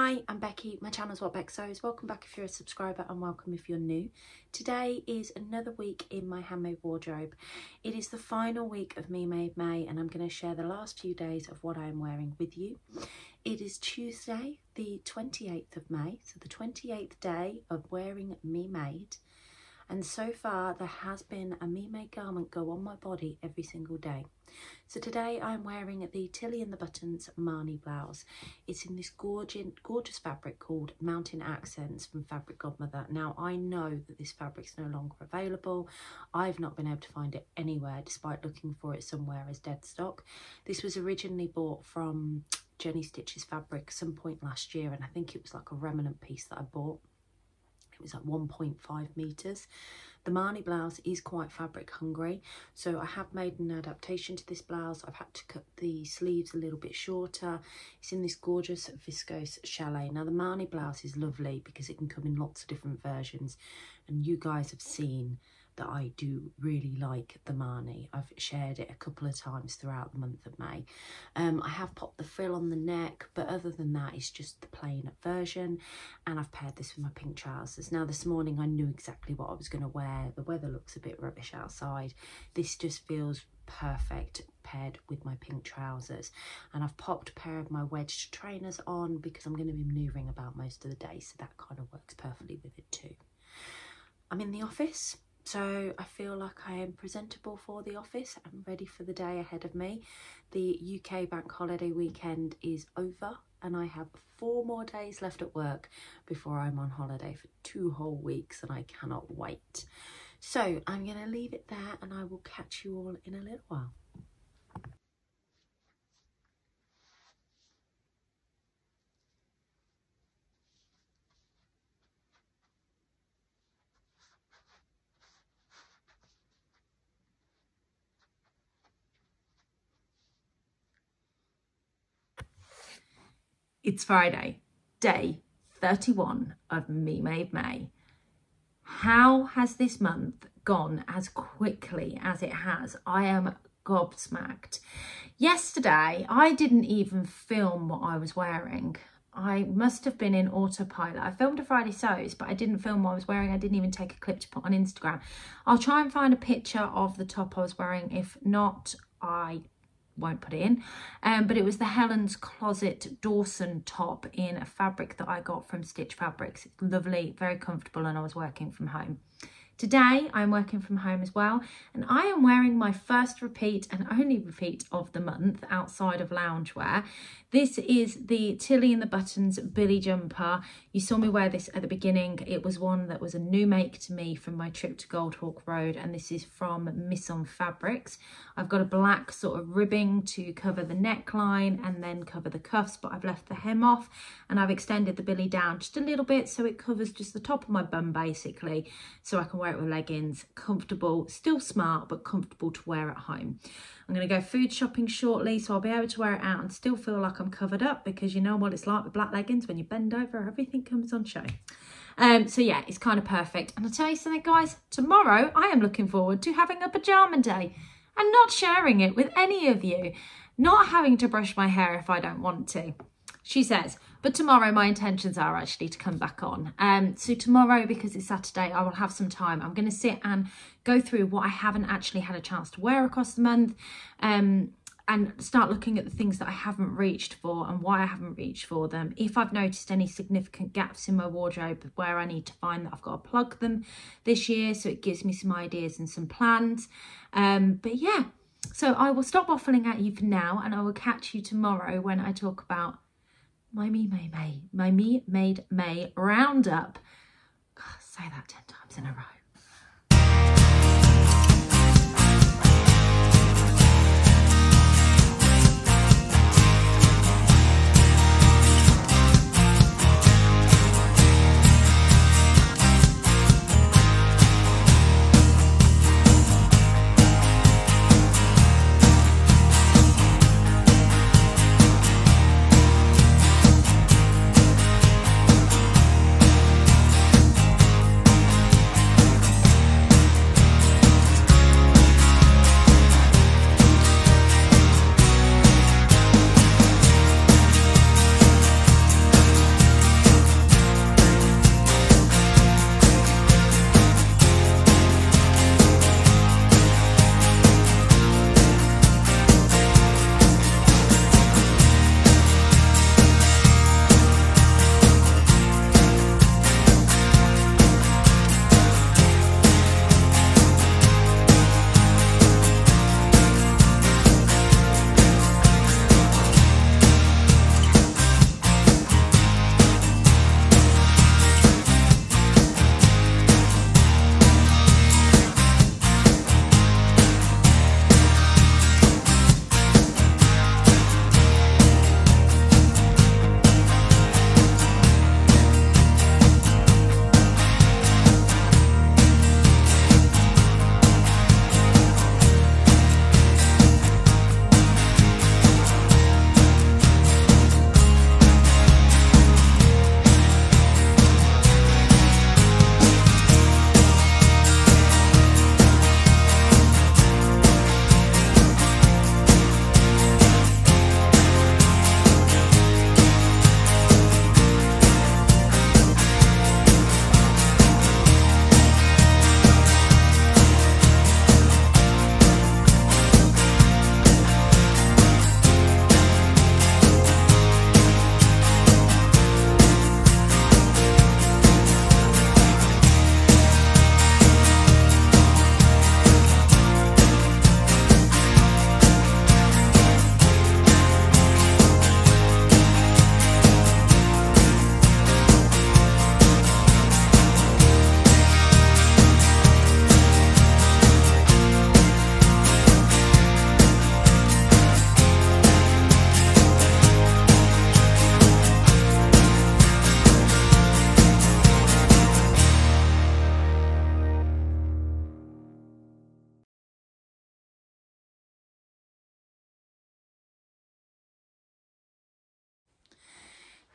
Hi, I'm Becky. My channel's What Beck Sews. Welcome back if you're a subscriber and welcome if you're new. Today is another week in my handmade wardrobe. It is the final week of Me Made May and I'm going to share the last few days of what I am wearing with you. It is Tuesday, the 28th of May, so the 28th day of wearing Me Made. And so far there has been a Me Made garment go on my body every single day. So today I'm wearing the Tilly and the Buttons Marnie blouse. It's in this gorgeous fabric called Mountain Accents from Fabric Godmother. Now I know that this fabric's no longer available. I've not been able to find it anywhere despite looking for it somewhere as dead stock. This was originally bought from Jenny Stitch's fabric some point last year and I think it was like a remnant piece that I bought. It was like 1.5 meters. The Marnie blouse is quite fabric hungry, so I have made an adaptation to this blouse. I've had to cut the sleeves a little bit shorter. It's in this gorgeous viscose chalet. Now the Marnie blouse is lovely because it can come in lots of different versions, and you guys have seen that I do really like the Marnie. I've shared it a couple of times throughout the month of May. I have popped the frill on the neck, but other than that, it's just the plain version. And I've paired this with my pink trousers. Now this morning I knew exactly what I was going to wear. The weather looks a bit rubbish outside. This just feels perfect paired with my pink trousers. And I've popped a pair of my wedged trainers on because I'm going to be manoeuvring about most of the day, so that kind of works perfectly with it too. I'm in the office. So I feel like I am presentable for the office and ready for the day ahead of me. The UK bank holiday weekend is over and I have 4 more days left at work before I'm on holiday for 2 whole weeks and I cannot wait. So I'm going to leave it there and I will catch you all in a little while. It's Friday, day 31 of Me Made May. How has this month gone as quickly as it has? I am gobsmacked. Yesterday, I didn't even film what I was wearing. I must have been in autopilot. I filmed a Friday Sews, but I didn't film what I was wearing. I didn't even take a clip to put on Instagram. I'll try and find a picture of the top I was wearing. If not, I won't put it in, but it was the Helen's Closet Dawson top in a fabric that I got from Stitch Fabrics. It's lovely, very comfortable, and I was working from home. Today I'm working from home as well, and I am wearing my first repeat and only repeat of the month outside of loungewear. This is the Tilly and the Buttons Billie jumper. You saw me wear this at the beginning. It was one that was a new make to me from my trip to Goldhawk Road, and this is from Miss on Fabrics. I've got a black sort of ribbing to cover the neckline and then cover the cuffs, but I've left the hem off and I've extended the Billie down just a little bit so it covers just the top of my bum basically, so I can wear it with leggings. Comfortable, still smart, but comfortable to wear at home. I'm going to go food shopping shortly, so I'll be able to wear it out and still feel like I'm covered up, because you know what it's like with black leggings. When you bend over, everything comes on show. So yeah, it's kind of perfect. And I'll tell you something, guys, tomorrow I am looking forward to having a pajama day and not sharing it with any of you, not having to brush my hair if I don't want to, she says. But tomorrow my intentions are actually to come back on. So tomorrow, because it's Saturday, I will have some time. I'm going to sit and go through what I haven't actually had a chance to wear across the month, and start looking at the things that I haven't reached for and why I haven't reached for them. If I've noticed any significant gaps in my wardrobe where I need to find that, I've got to plug them this year, so it gives me some ideas and some plans. But yeah, so I will stop waffling at you for now and I will catch you tomorrow when I talk about my Me Made May roundup. God, say that 10 times in a row.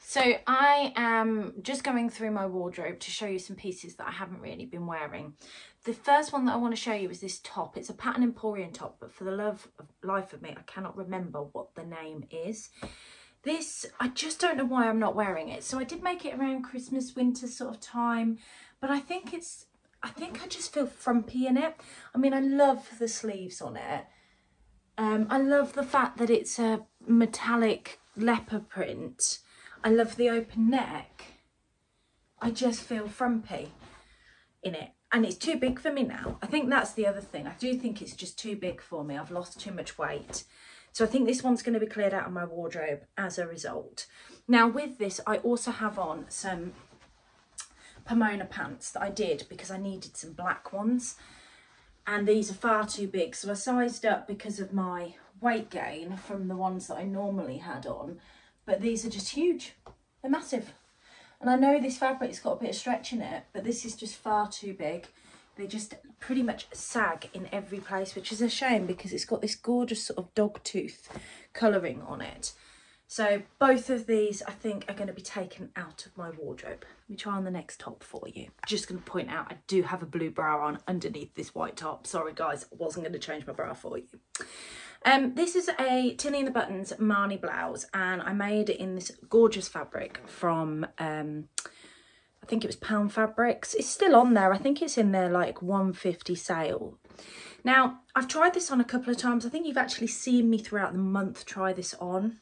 So I am just going through my wardrobe to show you some pieces that I haven't really been wearing. The first one that I want to show you is this top. It's a Pattern Emporium top, but for the life of me, I cannot remember what the name is. This, I just don't know why I'm not wearing it. So I did make it around Christmas, winter sort of time, but I think I just feel frumpy in it. I mean, I love the sleeves on it. I love the fact that it's a metallic leopard print. I love the open neck. I just feel frumpy in it. And it's too big for me now. I think that's the other thing. I do think it's just too big for me. I've lost too much weight. So I think this one's going to be cleared out of my wardrobe as a result. Now with this, I also have on some Pomona pants that I did because I needed some black ones. And these are far too big. So I sized up because of my weight gain from the ones that I normally had on. But these are just huge. They're massive. And I know this fabric's got a bit of stretch in it, but this is just far too big. They just pretty much sag in every place, which is a shame because it's got this gorgeous sort of dog tooth colouring on it. So both of these, I think, are going to be taken out of my wardrobe. Let me try on the next top for you. Just going to point out, I do have a blue bra on underneath this white top. Sorry, guys, I wasn't going to change my bra for you. This is a Tilly and the Buttons Marnie blouse, and I made it in this gorgeous fabric from, I think it was Pound Fabrics. It's still on there. I think it's in their like 150 sale. Now, I've tried this on a couple of times. I think you've actually seen me throughout the month try this on,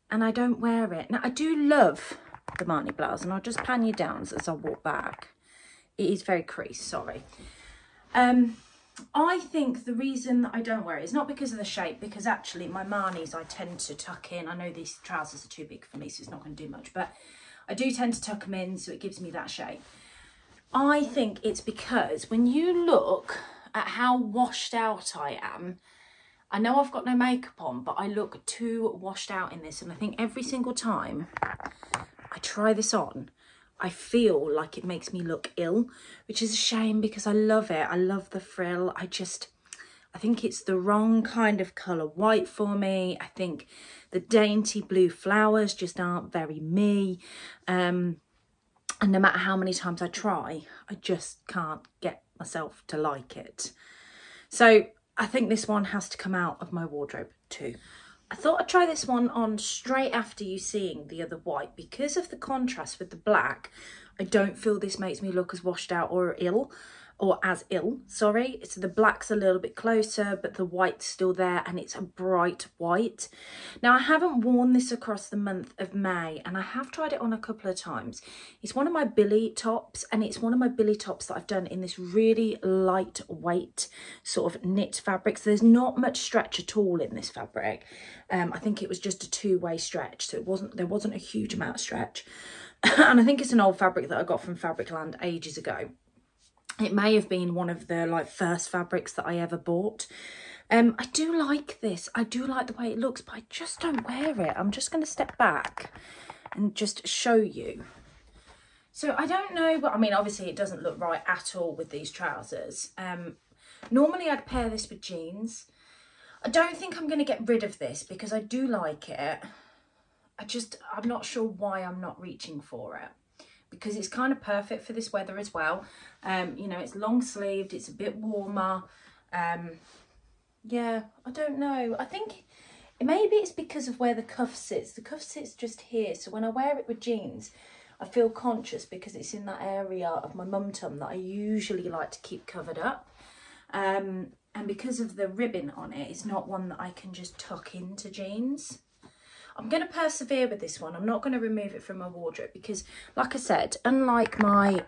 and I don't wear it. Now, I do love the Marnie blouse, and I'll just pan you down as I walk back. It is very creased, sorry. I think the reason that I don't wear it is not because of the shape, because actually my Marnies I tend to tuck in. I know these trousers are too big for me, so it's not going to do much, but I do tend to tuck them in, so it gives me that shape. I think it's because when you look at how washed out I am, I know I've got no makeup on, but I look too washed out in this, and I think every single time I try this on, I feel like it makes me look ill, which is a shame because I love it. I love the frill. I think it's the wrong kind of colour white for me. I think the dainty blue flowers just aren't very me. And no matter how many times I try, I just can't get myself to like it. So I think this one has to come out of my wardrobe too. I thought I'd try this one on straight after you seeing the other white. Because of the contrast with the black, I don't feel this makes me look as washed out or ill, or as ill, sorry. So the black's a little bit closer, but the white's still there, and it's a bright white. Now, I haven't worn this across the month of May, and I have tried it on a couple of times. It's one of my Billie tops, and it's one of my Billie tops that I've done in this really lightweight sort of knit fabric. So there's not much stretch at all in this fabric. I think it was just a two-way stretch, so there wasn't a huge amount of stretch. And I think it's an old fabric that I got from Fabricland ages ago. It may have been one of the like first fabrics that I ever bought. I do like this. I do like the way it looks, but I just don't wear it. I'm just going to step back and just show you. So I don't know, but I mean, obviously it doesn't look right at all with these trousers. Normally I'd pair this with jeans. I don't think I'm going to get rid of this because I do like it. I'm not sure why I'm not reaching for it, because it's kind of perfect for this weather as well. You know, it's long sleeved, it's a bit warmer. Yeah, I don't know. I think maybe it's because of where the cuff sits. The cuff sits just here, so when I wear it with jeans, I feel conscious because it's in that area of my mum tum that I usually like to keep covered up. And because of the ribbon on it, it's not one that I can just tuck into jeans. I'm going to persevere with this one. I'm not going to remove it from my wardrobe because, like I said, unlike my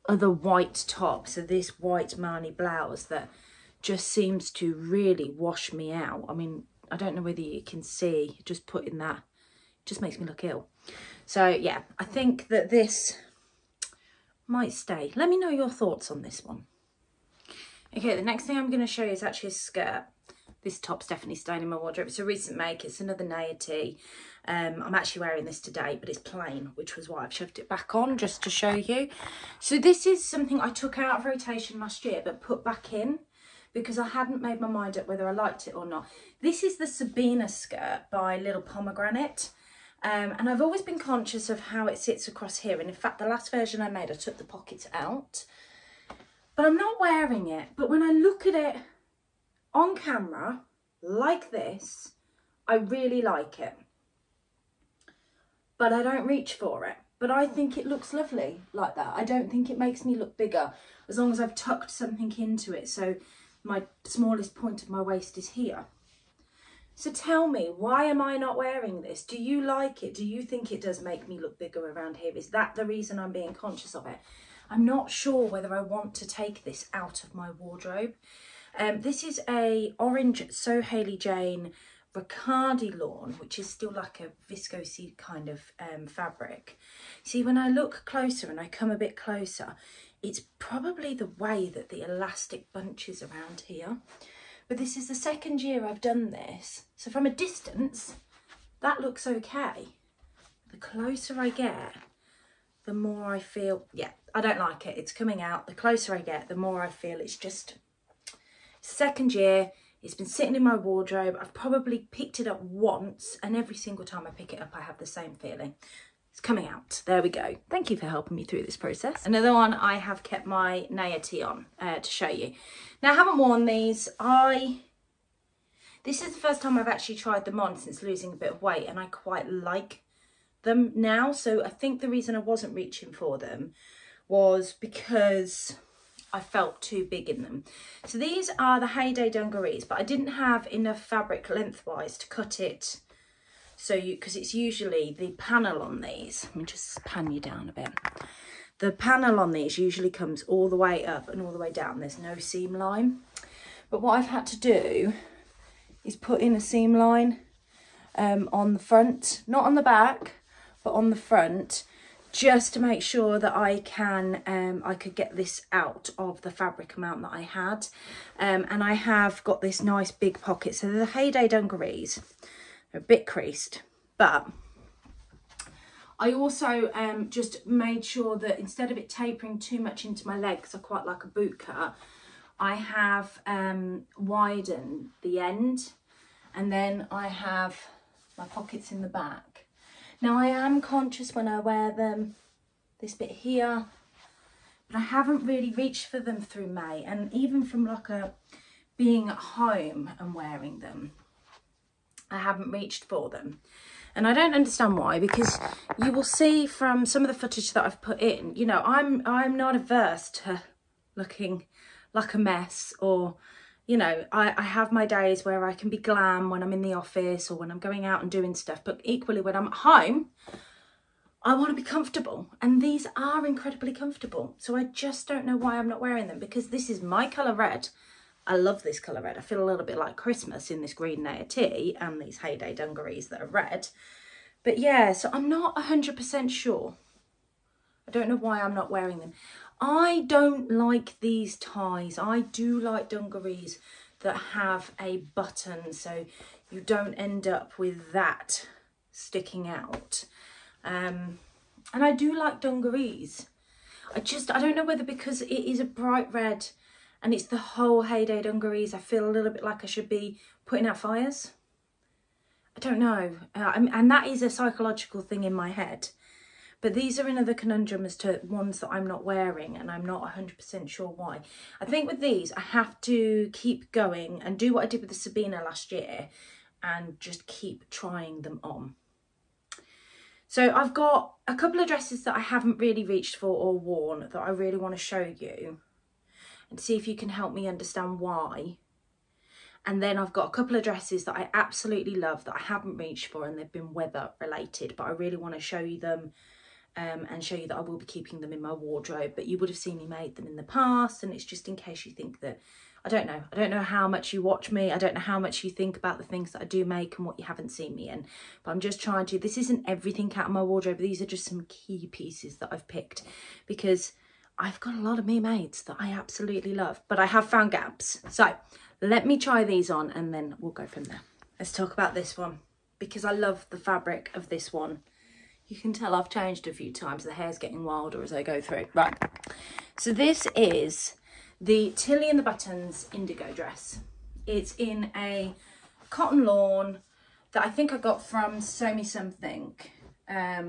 other white top, so this white Marnie blouse that just seems to really wash me out. I mean, I don't know whether you can see, just putting that, just makes me look ill. So yeah, I think that this might stay. Let me know your thoughts on this one. Okay, the next thing I'm going to show you is actually a skirt. This top's definitely staying in my wardrobe. It's a recent make. It's another naivety. I'm actually wearing this today, but it's plain, which was why I've shoved it back on just to show you. So this is something I took out of rotation last year, but put back in because I hadn't made my mind up whether I liked it or not. This is the Sabina skirt by Little Pomegranate. And I've always been conscious of how it sits across here. And in fact, the last version I made, I took the pockets out. But I'm not wearing it. But when I look at it on camera, like this, I really like it. But I don't reach for it. But I think it looks lovely like that. I don't think it makes me look bigger, as long as I've tucked something into it. So my smallest point of my waist is here. So tell me, why am I not wearing this? Do you like it? Do you think it does make me look bigger around here? Is that the reason I'm being conscious of it? I'm not sure whether I want to take this out of my wardrobe. This is a orange So Hailey Jane Riccardi lawn, which is still like a viscosy kind of fabric. See, when I look closer and I come a bit closer, it's probably the way that the elastic bunches around here. But this is the second year I've done this. So from a distance, that looks okay. The closer I get, the more I feel, yeah, I don't like it. It's coming out. The closer I get, the more I feel it's just, second year, it's been sitting in my wardrobe. I've probably picked it up once, and every single time I pick it up, I have the same feeling. It's coming out. There we go. Thank you for helping me through this process. Another one, I have kept my naivety on to show you. Now, I haven't worn these. This is the first time I've actually tried them on since losing a bit of weight, and I quite like them now. So I think the reason I wasn't reaching for them was because I felt too big in them. So these are the Heyday dungarees, but I didn't have enough fabric lengthwise to cut it. So because it's usually the panel on these, let me just pan you down a bit. The panel on these usually comes all the way up and all the way down. There's no seam line. But what I've had to do is put in a seam line on the front, not on the back, but on the front, just to make sure that I can, I could get this out of the fabric amount that I had. And I have got this nice big pocket. So they're the Heyday dungarees. They're a bit creased, but I also just made sure that instead of it tapering too much into my leg, because I quite like a boot cut, I have widened the end, and then I have my pockets in the back. Now I am conscious when I wear them, this bit here, but I haven't really reached for them through May, and even from like being at home and wearing them, I haven't reached for them. And I don't understand why, because you will see from some of the footage that I've put in, you know, I'm not averse to looking like a mess, or, you know, I have my days where I can be glam when I'm in the office or when I'm going out and doing stuff, but equally when I'm at home, I want to be comfortable, and these are incredibly comfortable. So I just don't know why I'm not wearing them, because this is my colour red. I love this colour red. I feel a little bit like Christmas in this green naivety and these Heyday dungarees that are red. But yeah, so I'm not 100% sure. I don't know why I'm not wearing them. I don't like these ties. I do like dungarees that have a button, so you don't end up with that sticking out. And I do like dungarees. I don't know whether because it is a bright red and it's the whole Heyday dungarees, I feel a little bit like I should be putting out fires. I don't know. And that is a psychological thing in my head. But these are another conundrum as to ones that I'm not wearing, and I'm not 100% sure why. I think with these, I have to keep going and do what I did with the Sabina last year and just keep trying them on. So I've got a couple of dresses that I haven't really reached for or worn that I really want to show you and see if you can help me understand why. And then I've got a couple of dresses that I absolutely love that I haven't reached for, and they've been weather related, but I really want to show you them and show you that I will be keeping them in my wardrobe. But you would have seen me made them in the past, and it's just in case you think that, I don't know how much you watch me, I don't know how much you think about the things that I do make and what you haven't seen me in, but I'm just trying to, this isn't everything out of my wardrobe, these are just some key pieces that I've picked, because I've got a lot of me mades that I absolutely love, but I have found gaps. So let me try these on and then we'll go from there. Let's talk about this one, because I love the fabric of this one. You can tell I've changed a few times. The hair's getting wilder as I go through. Right, so this is the Tilly and the Buttons indigo dress. It's in a cotton lawn that I think I got from Sew Me Something a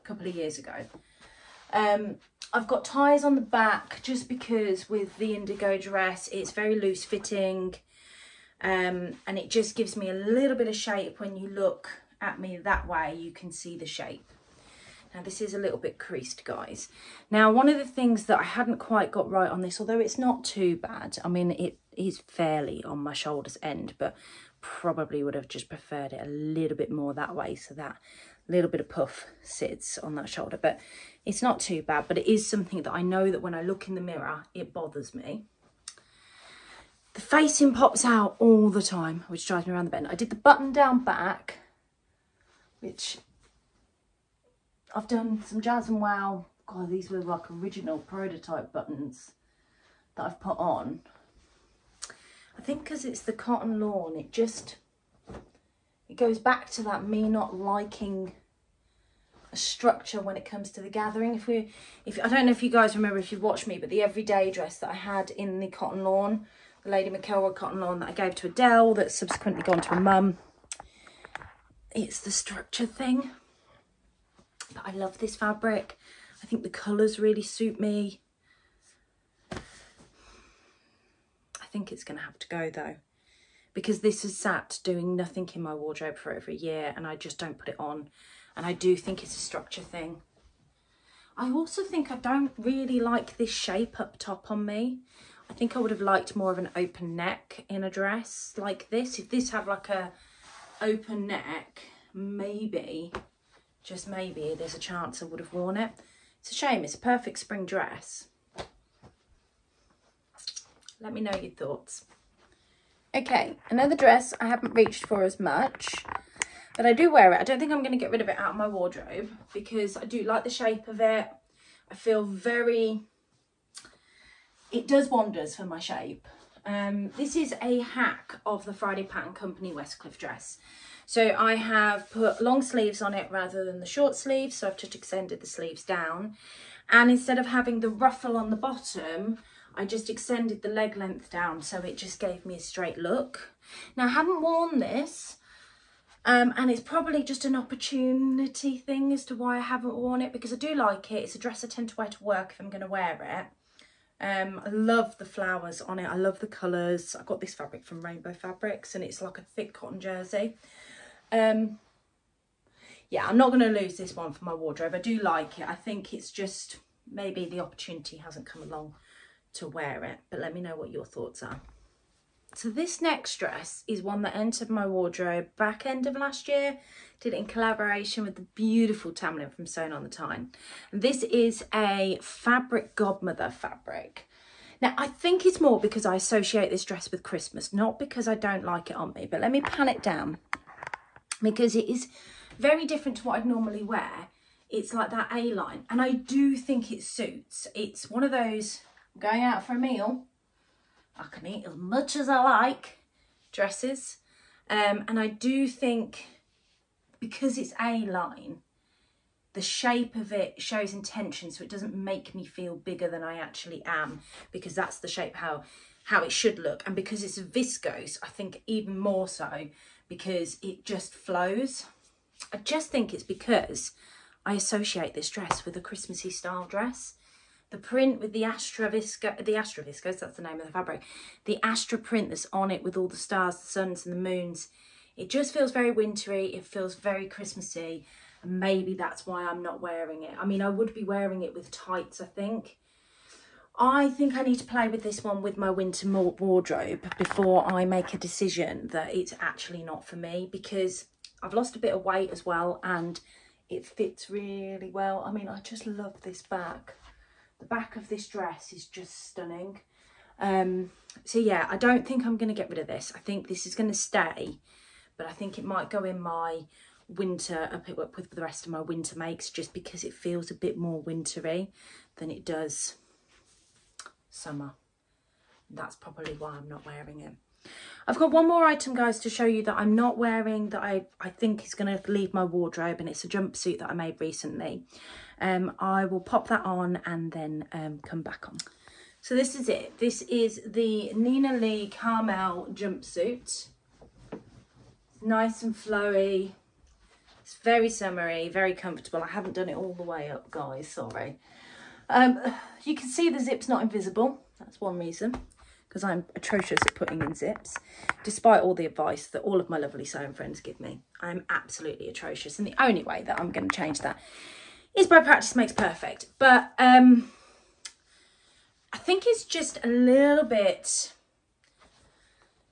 couple of years ago. I've got ties on the back just because with the indigo dress it's very loose fitting, and it just gives me a little bit of shape. When you look at me that way you can see the shape. Now this is a little bit creased, guys. Now one of the things that I hadn't quite got right on this, although it's not too bad, I mean it is fairly on my shoulders end, but probably would have just preferred it a little bit more that way, so that little bit of puff sits on that shoulder. But it's not too bad, but it is something that I know that when I look in the mirror it bothers me. The facing pops out all the time, which drives me around the bend. I did the button down back, which I've done some Jazz and Wow. God, these were like original prototype buttons that I've put on. I think because it's the cotton lawn, it goes back to that me not liking a structure when it comes to the gathering. I don't know if you guys remember, if you've watched me, but the everyday dress that I had in the cotton lawn, the Lady McElroy cotton lawn that I gave to Adele, that's subsequently gone to a mum. It's the structure thing. But I love this fabric. I think the colours really suit me. I think it's going to have to go though, because this has sat doing nothing in my wardrobe for over a year and I just don't put it on. And I do think it's a structure thing. I also think I don't really like this shape up top on me. I think I would have liked more of an open neck in a dress like this. If this had like a open neck, maybe, just maybe, there's a chance I would have worn it. It's a shame. It's a perfect spring dress. Let me know your thoughts. Okay, another dress I haven't reached for as much, but I do wear it. I don't think I'm going to get rid of it out of my wardrobe because I do like the shape of it. I feel it does wonders for my shape. This is a hack of the Friday Pattern Company Westcliff dress. So I have put long sleeves on it rather than the short sleeves, so I've just extended the sleeves down. And instead of having the ruffle on the bottom, I just extended the leg length down, so it just gave me a straight look. Now, I haven't worn this, and it's probably just an opportunity thing as to why I haven't worn it, because I do like it. It's a dress I tend to wear to work if I'm going to wear it. I love the flowers on it. I love the colours. I got this fabric from Rainbow Fabrics, and it's like a thick cotton jersey. Yeah, I'm not going to lose this one for my wardrobe. I do like it. I think it's just maybe the opportunity hasn't come along to wear it, but let me know what your thoughts are. So this next dress is one that entered my wardrobe back end of last year. Did it in collaboration with the beautiful Tamlin from Sewn on the Tyne. And this is a fabric godmother fabric. Now I think it's more because I associate this dress with Christmas, not because I don't like it on me, but let me pan it down because it is very different to what I'd normally wear. It's like that A-line, and I do think it suits. It's one of those going out for a meal, I can eat as much as I like dresses, and I do think because it's A-line, the shape of it shows intention, so it doesn't make me feel bigger than I actually am, because that's the shape how it should look. And because it's viscose, I think even more so, because it just flows. I just think it's because I associate this dress with a Christmassy style dress. The print with the Astra viscose, that's the name of the fabric, the Astra print that's on it with all the stars, the suns and the moons, it just feels very wintry, it feels very Christmassy, and maybe that's why I'm not wearing it. I mean, I would be wearing it with tights, I think. I think I need to play with this one with my winter wardrobe before I make a decision that it's actually not for me, because I've lost a bit of weight as well and it fits really well. I mean, I just love this back. The back of this dress is just stunning. So yeah, I don't think I'm going to get rid of this. I think this is going to stay, but I think it might go in my winter, up with the rest of my winter makes, just because it feels a bit more wintry than it does summer. That's probably why I'm not wearing it. I've got one more item, guys, to show you that I'm not wearing, that I think is going to leave my wardrobe, and it's a jumpsuit that I made recently. I will pop that on and then come back on. So this is it. This is the Nina Lee Carmel jumpsuit. Nice and flowy. It's very summery, very comfortable. I haven't done it all the way up, guys, sorry. You can see the zip's not invisible. That's one reason, because I'm atrocious at putting in zips, despite all the advice that all of my lovely sewing friends give me. I'm absolutely atrocious, and the only way that I'm going to change that is by practice makes perfect. But I think it's just a little bit,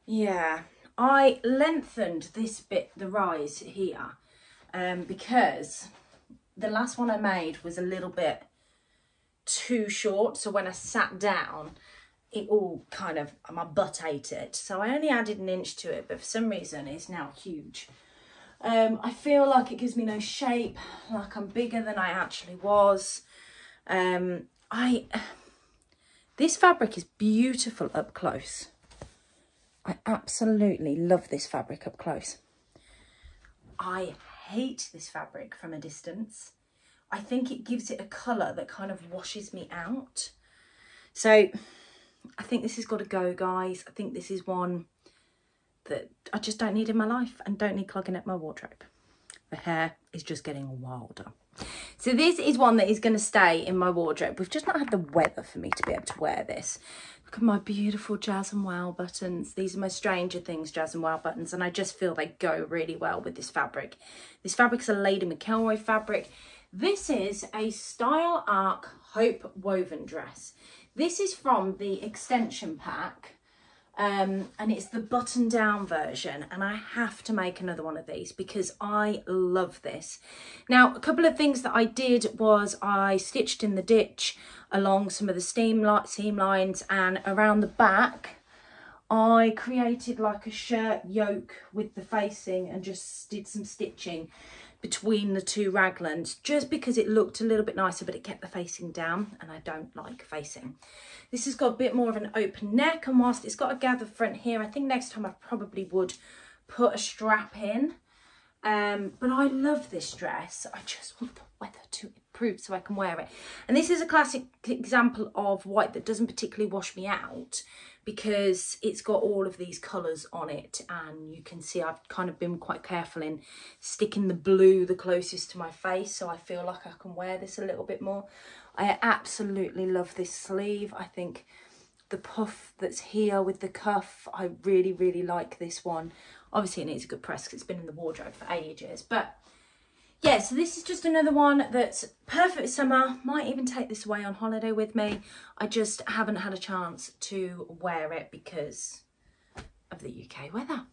yeah. I lengthened this bit, the rise here, because the last one I made was a little bit too short. So when I sat down, it all kind of, my butt ate it. So I only added an inch to it, but for some reason it's now huge. I feel like it gives me no shape, like I'm bigger than I actually was. This fabric is beautiful up close. I absolutely love this fabric up close. I hate this fabric from a distance. I think it gives it a colour that kind of washes me out. So I think this has got to go, guys. I think this is one that I just don't need in my life and don't need clogging up my wardrobe. The hair is just getting wilder. So this is one that is going to stay in my wardrobe. We've just not had the weather for me to be able to wear this. Look at my beautiful Jazz and Wow buttons. These are my Stranger Things Jazz and Wow buttons, and I just feel they go really well with this fabric. This fabric is a Lady McElroy fabric. This is a Style Arc Hope woven dress. This is from the extension pack. And it's the button down version, and I have to make another one of these because I love this. Now, a couple of things that I did was I stitched in the ditch along some of the seam lines, and around the back I created like a shirt yoke with the facing and just did some stitching between the two raglans just because it looked a little bit nicer, but it kept the facing down, and I don't like facing. This has got a bit more of an open neck, and whilst it's got a gathered front here, I think next time I probably would put a strap in. But I love this dress. I just want the weather to improve so I can wear it. And this is a classic example of white that doesn't particularly wash me out because it's got all of these colours on it, and you can see I've kind of been quite careful in sticking the blue the closest to my face, so I feel like I can wear this a little bit more. I absolutely love this sleeve. I think the puff that's here with the cuff, I really, really like this one. Obviously it needs a good press because it's been in the wardrobe for ages, but yeah, so this is just another one that's perfect summer. Might even take this away on holiday with me. I just haven't had a chance to wear it because of the UK weather.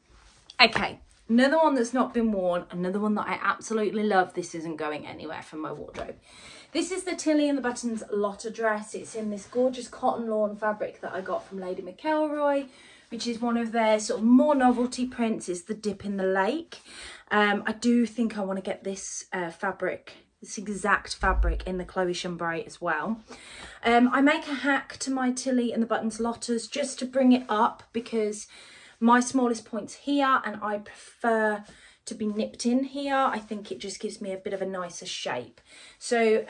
Okay, another one that's not been worn, another one that I absolutely love. This isn't going anywhere from my wardrobe. This is the Tilly and the Buttons Lotta dress. It's in this gorgeous cotton lawn fabric that I got from Lady McElroy, which is one of their sort of more novelty prints. It's the Dip in the Lake. I do think I want to get this fabric, this exact fabric, in the Chloe Chambray as well. I make a hack to my Tilly and the Buttons Lottas just to bring it up because my smallest point's here and I prefer to be nipped in here. I think it just gives me a bit of a nicer shape. So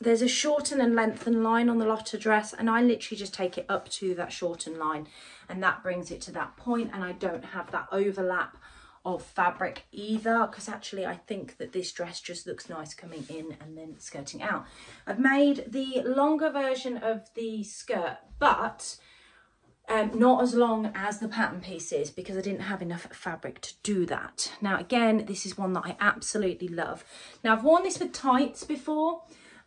there's a shorten and lengthen line on the Lotta dress, and I literally just take it up to that shorten line, and that brings it to that point, and I don't have that overlap of fabric either, because actually I think that this dress just looks nice coming in and then skirting out. I've made the longer version of the skirt, but not as long as the pattern pieces because I didn't have enough fabric to do that. Now again, this is one that I absolutely love. Now I've worn this with tights before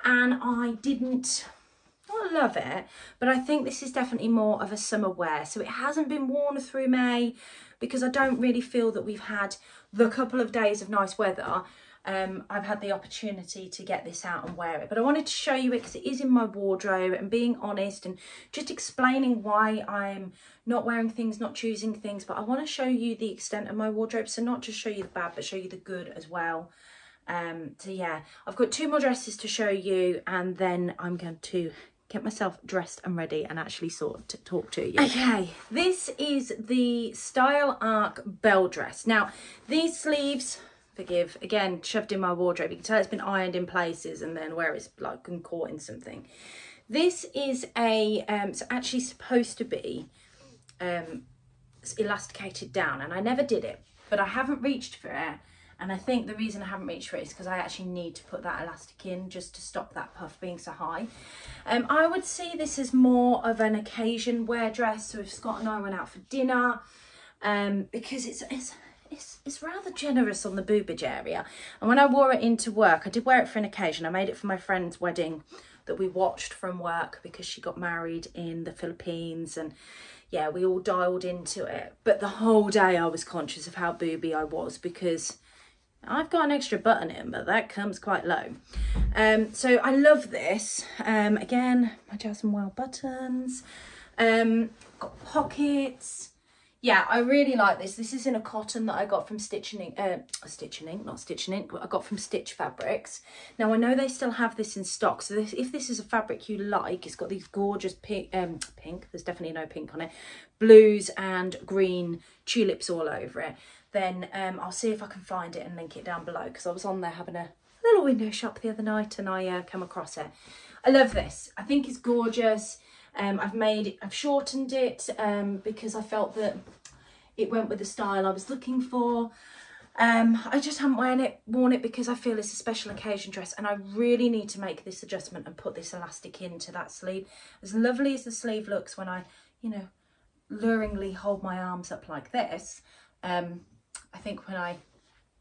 and I didn't love it, but I think this is definitely more of a summer wear. So it hasn't been worn through May because I don't really feel that we've had the couple of days of nice weather. I've had the opportunity to get this out and wear it, but I wanted to show you it because it is in my wardrobe, and being honest and just explaining why I'm not wearing things, not choosing things, but I want to show you the extent of my wardrobe, so not just show you the bad but show you the good as well. So yeah, I've got two more dresses to show you and then I'm going to get myself dressed and ready and actually sort to talk to you. Okay, this is the Style Arc Bell dress. Now these sleeves, forgive, again, shoved in my wardrobe. You can tell it's been ironed in places and then where it's like been caught in something. This is a, it's actually supposed to be elasticated down, and I never did it. but I haven't reached for it. And I think the reason I haven't reached for it is because I actually need to put that elastic in just to stop that puff being so high. I would see this as more of an occasion wear dress. So if Scott and I went out for dinner, because it's rather generous on the boobage area. And when I wore it into work, I did wear it for an occasion. I made it for my friend's wedding that we watched from work because she got married in the Philippines, and yeah, we all dialed into it. But the whole day I was conscious of how booby I was because I've got an extra button in, but that comes quite low. So I love this. Again, my Jasmine Well buttons. Got pockets. Yeah, I really like this. This is in a cotton that I got from I got from Stitch Fabrics. Now, I know they still have this in stock. So if this is a fabric you like, it's got these gorgeous pink, there's definitely no pink on it, blues and green tulips all over it. Then I'll see if I can find it and link it down below, because I was on there having a little window shop the other night and I come across it. I love this. I think it's gorgeous. I've shortened it because I felt that it went with the style I was looking for. I just haven't worn it because I feel it's a special occasion dress, and I really need to make this adjustment and put this elastic into that sleeve. As lovely as the sleeve looks when I, you know, luringly hold my arms up like this, I think when I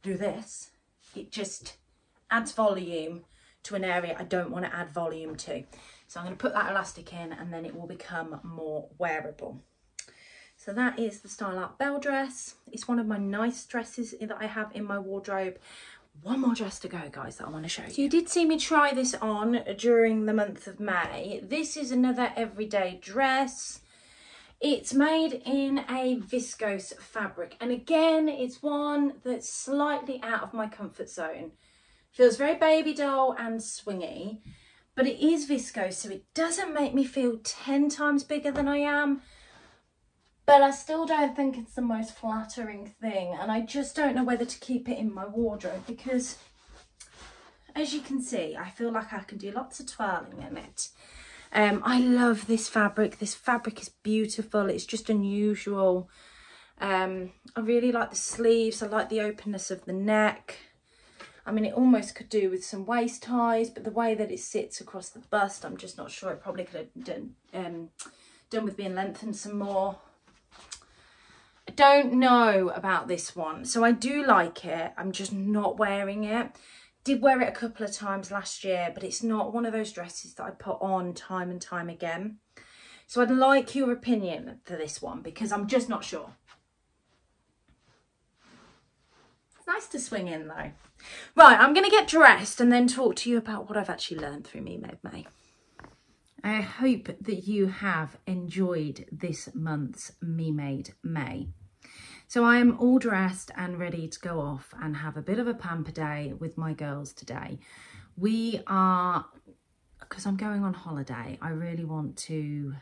do this, it just adds volume to an area I don't want to add volume to. So I'm going to put that elastic in and then it will become more wearable. So that is the Style Art Belle dress. It's one of my nice dresses that I have in my wardrobe. One more dress to go, guys, that I want to show you. So you did see me try this on during the month of May. This is another everyday dress. It's made in a viscose fabric. And again, it's one that's slightly out of my comfort zone. Feels very baby doll and swingy, but it is viscose, so it doesn't make me feel 10 times bigger than I am. But I still don't think it's the most flattering thing. And I just don't know whether to keep it in my wardrobe because, as you can see, I feel like I can do lots of twirling in it. I love this fabric. This fabric is beautiful. It's just unusual. I really like the sleeves. I like the openness of the neck. I mean, it almost could do with some waist ties, but the way that it sits across the bust, I'm just not sure. It probably could have done with being lengthened some more. I don't know about this one. So I do like it. I'm just not wearing it. Did wear it a couple of times last year, but it's not one of those dresses that I put on time and time again. So I'd like your opinion for this one because I'm just not sure. It's nice to swing in though. Right, I'm going to get dressed and then talk to you about what I've actually learned through Me Made May. I hope that you have enjoyed this month's Me Made May. So I am all dressed and ready to go off and have a bit of a pamper day with my girls today. We are, because I'm going on holiday, I really want to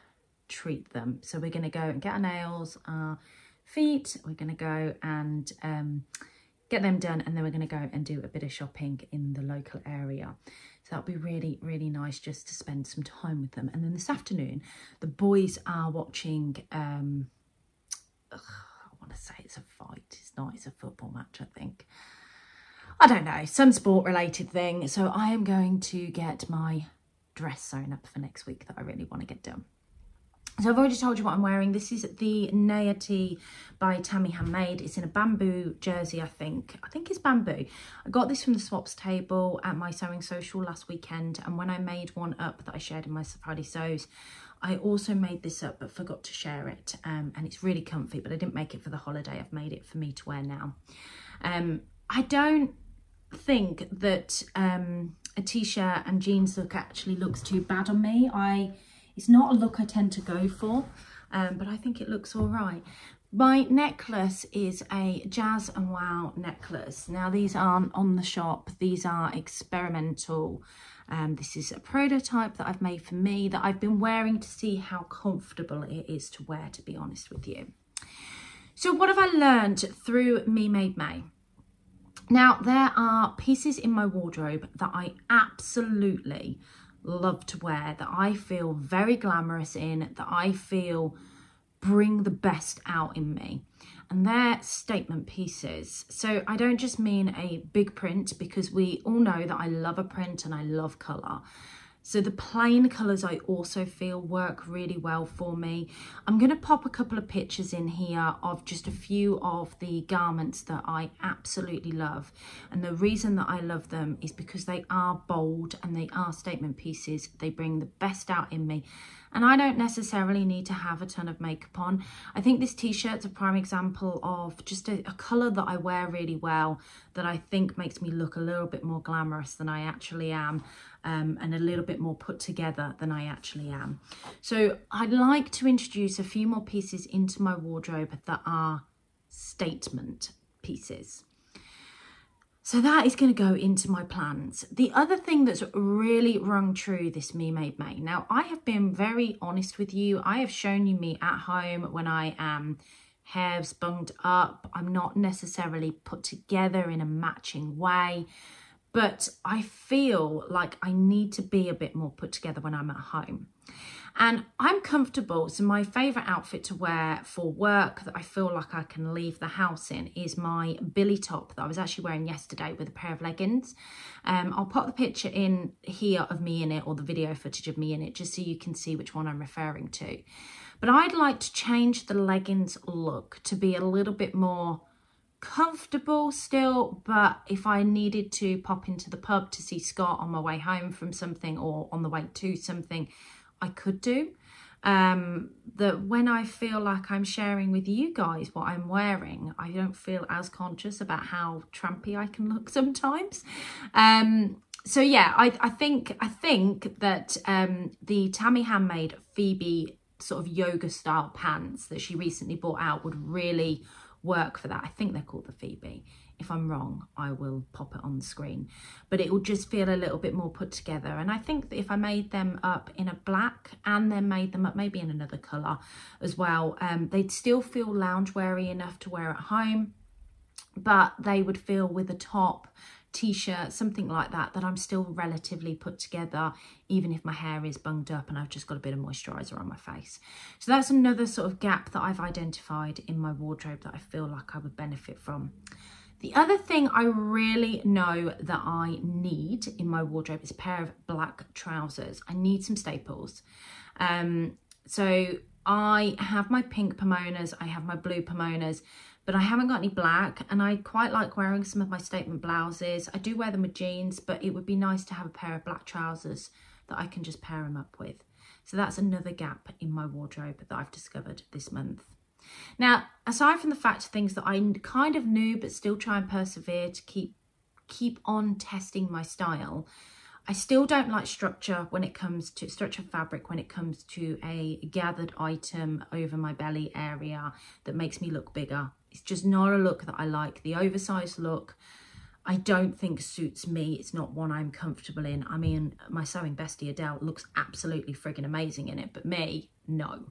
treat them. So we're going to go and get our nails, our feet, we're going to go and get them done, and then we're going to go and do a bit of shopping in the local area. So that'll be really, really nice just to spend some time with them. And then this afternoon, the boys are watching, I want to say it's a fight. It's not, it's a football match, I think. I don't know, some sport related thing. So I am going to get my dress sewn up for next week that I really want to get done. So I've already told you what I'm wearing. This is the Naya Tee by Tammy Handmade. It's in a bamboo jersey, I think. I think it's bamboo. I got this from the swaps table at my sewing social last weekend. And when I made one up that I shared in my Friday sews, I also made this up but forgot to share it. And it's really comfy, but I didn't make it for the holiday. I've made it for me to wear now. I don't think that a t-shirt and jeans look actually looks too bad on me. It's not a look I tend to go for, but I think it looks all right. My necklace is a Jazz and Wow necklace. Now, these aren't on the shop. These are experimental. This is a prototype that I've made for me that I've been wearing to see how comfortable it is to wear, to be honest with you. So what have I learned through Me Made May? Now, there are pieces in my wardrobe that I absolutely love to wear, that I feel very glamorous in, that I feel bring the best out in me. and they're statement pieces. So I don't just mean a big print, because we all know that I love a print and I love colour. So the plain colours I also feel work really well for me. I'm going to pop a couple of pictures in here of just a few of the garments that I absolutely love. And the reason that I love them is because they are bold and they are statement pieces. They bring the best out in me. And I don't necessarily need to have a ton of makeup on. I think this t-shirt's a prime example of just a colour that I wear really well, that I think makes me look a little bit more glamorous than I actually am, and a little bit more put together than I actually am. So I'd like to introduce a few more pieces into my wardrobe that are statement pieces. So that is going to go into my plans. The other thing that's really rung true this Me Made May. Now, I have been very honest with you. I have shown you me at home when I am hair's bunged up. I'm not necessarily put together in a matching way, but I feel like I need to be a bit more put together when I'm at home. And I'm comfortable, so my favourite outfit to wear for work that I feel like I can leave the house in is my Billie top that I was actually wearing yesterday with a pair of leggings. I'll pop the picture in here of me in it, or the video footage of me in it, just so you can see which one I'm referring to. But I'd like to change the leggings look to be a little bit more comfortable still, but if I needed to pop into the pub to see Scott on my way home from something or on the way to something, I could do. That when I feel like I'm sharing with you guys what I'm wearing, I don't feel as conscious about how trampy I can look sometimes. So yeah, I think that the Tammy Handmade Phoebe sort of yoga style pants that she recently brought out would really work for that. I think they're called the Phoebe. If I'm wrong, I will pop it on the screen, but it will just feel a little bit more put together. And I think that if I made them up in a black and then made them up maybe in another colour as well, they'd still feel loungeweary enough to wear at home, but they would feel with a top, t-shirt, something like that, that I'm still relatively put together, even if my hair is bunged up and I've just got a bit of moisturiser on my face. So that's another sort of gap that I've identified in my wardrobe that I feel like I would benefit from. The other thing I really know that I need in my wardrobe is a pair of black trousers. I need some staples. So I have my pink pomonas, I have my blue pomonas, but I haven't got any black, and I quite like wearing some of my statement blouses. I do wear them with jeans, but it would be nice to have a pair of black trousers that I can just pair them up with. So that's another gap in my wardrobe that I've discovered this month. Now, aside from the fact of things that I kind of knew but still try and persevere to keep on testing my style, I still don't like structure when it comes to structured fabric, when it comes to a gathered item over my belly area that makes me look bigger. It's just not a look that I like. The oversized look, I don't think suits me. It's not one I'm comfortable in. I mean, my sewing bestie Adele looks absolutely friggin' amazing in it, but me, no.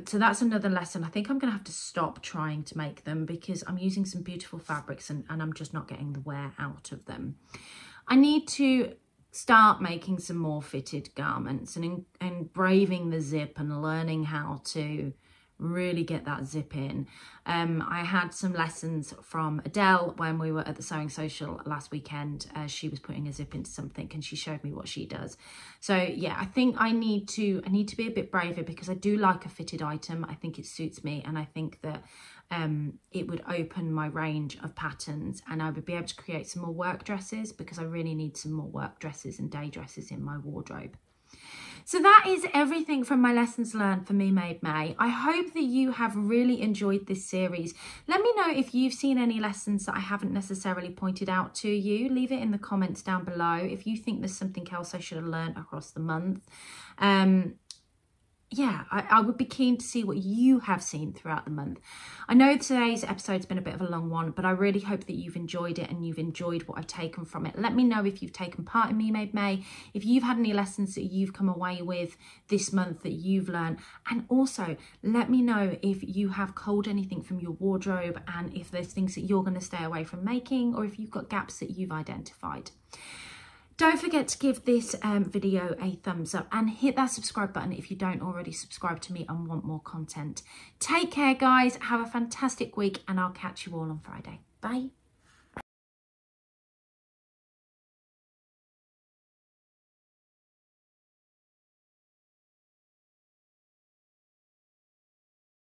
So that's another lesson. I think I'm gonna have to stop trying to make them because I'm using some beautiful fabrics and I'm just not getting the wear out of them. I need to start making some more fitted garments and engraving the zip and learning how to really get that zip in. I had some lessons from Adele when we were at the Sewing Social last weekend. She was putting a zip into something and she showed me what she does. So yeah, I think I need to be a bit braver because I do like a fitted item. I think it suits me, and I think that it would open my range of patterns and I would be able to create some more work dresses because I really need some more work dresses and day dresses in my wardrobe. So that is everything from my lessons learned for Me Made May. I hope that you have really enjoyed this series. Let me know if you've seen any lessons that I haven't necessarily pointed out to you. Leave it in the comments down below if you think there's something else I should have learned across the month. Yeah, I would be keen to see what you have seen throughout the month. I know today's episode's been a bit of a long one, but I really hope that you've enjoyed it and you've enjoyed what I've taken from it. Let me know if you've taken part in Me Made May, if you've had any lessons that you've come away with this month that you've learned. And also, let me know if you have culled anything from your wardrobe and if there's things that you're going to stay away from making or if you've got gaps that you've identified. Don't forget to give this video a thumbs up and hit that subscribe button if you don't already subscribe to me and want more content. Take care, guys. Have a fantastic week, and I'll catch you all on Friday. Bye.